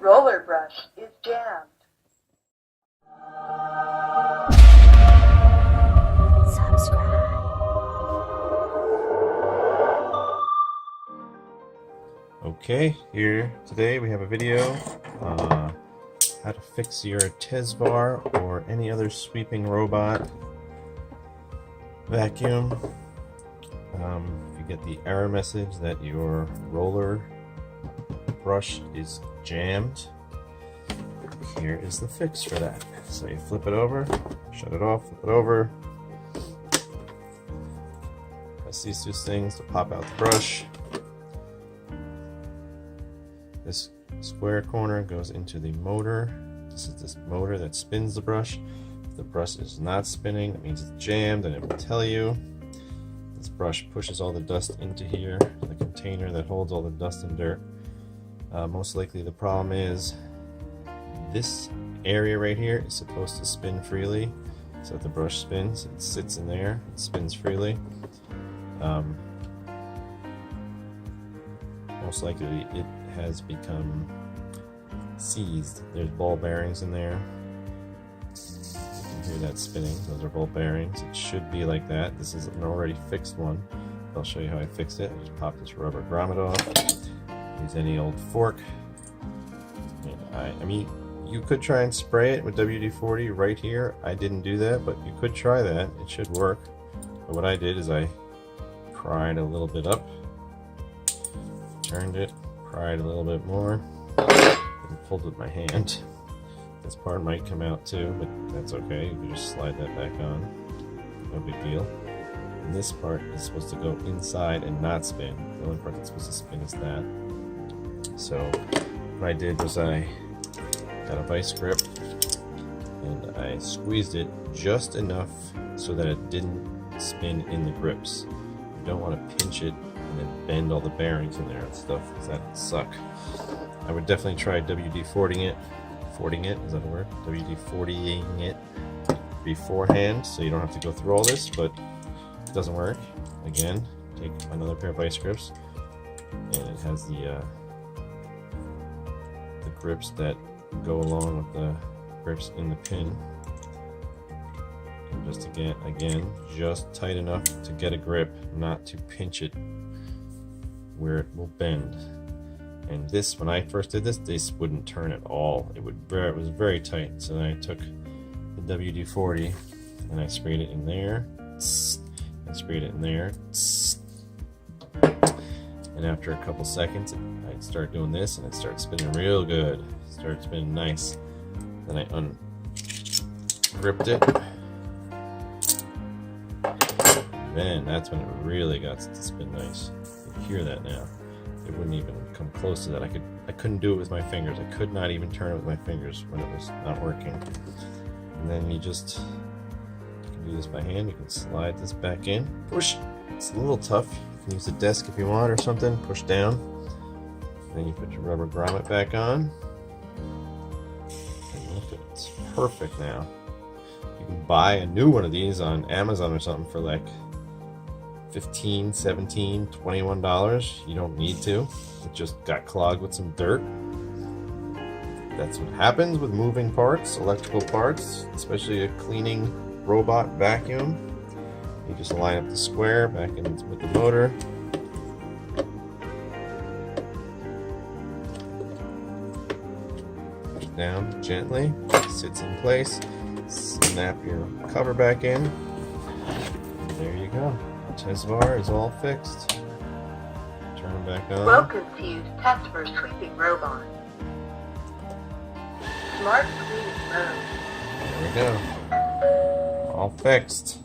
roller brush is jammed. Subscribe. Okay, here today we have a video how to fix your Tesvor or any other sweeping robot vacuum. If you get the error message that your roller brush is jammed, here is the fix for that. So you flip it over, shut it off, flip it over, press these two things to pop out the brush. This square corner goes into the motor. This is this motor that spins the brush. If the brush is not spinning, that means it's jammed, and it will tell you. This brush pushes all the dust into here, the container that holds all the dust and dirt. Most likely the problem is this area right here is supposed to spin freely. So if the brush spins, it sits in there, it spins freely. Most likely it has become seized. There's ball bearings in there. You can hear that spinning. Those are ball bearings. It should be like that. This is an already fixed one. I'll show you how I fixed it. I just pop this rubber grommet off. Use any old fork. And I mean, you could try and spray it with WD-40 right here. I didn't do that, but you could try that. It should work. But what I did is I pried a little bit up, turned it, pried a little bit more, and pulled with my hand. This part might come out too, but that's okay. You can just slide that back on. No big deal. And this part is supposed to go inside and not spin. The only part that's supposed to spin is that. So what I did was I got a vice grip and I squeezed it just enough so that it didn't spin in the grips. You don't want to pinch it and then bend all the bearings in there and stuff, because that would suck. I would definitely try WD-40ing it. 40ing it, is that a word? WD-40ing it beforehand, so you don't have to go through all this, but it doesn't work. Again, take another pair of vice grips, and it has the grips that go along with the grips in the pin. And just again, just tight enough to get a grip, not to pinch it where it will bend. And this, when I first did this wouldn't turn at all. It was very tight. So then I took the WD-40 and I sprayed it in there. I sprayed it in there. And after a couple seconds, I'd start doing this and it started spinning real good. It started spinning nice. Then I ungripped it. Then that's when it really got to spin nice. You can hear that now. It wouldn't even come close to that. I couldn't do it with my fingers. I could not even turn it with my fingers when it was not working. And then you can do this by hand. You can slide this back in. Push. It's a little tough. You can use the desk if you want or something. Push down. And then you put your rubber grommet back on. And look at it. It's perfect now. You can buy a new one of these on Amazon or something for like $15, $17, $21. You don't need to. It just got clogged with some dirt. That's what happens with moving parts, electrical parts, especially a cleaning robot vacuum. You just line up the square back in with the motor. Push it down gently, sits in place. Snap your cover back in. And there you go. Tesvor is all fixed. Turn it back on. Welcome to Tesvor Sweeping Robot. Smartclean mode. There we go. All fixed.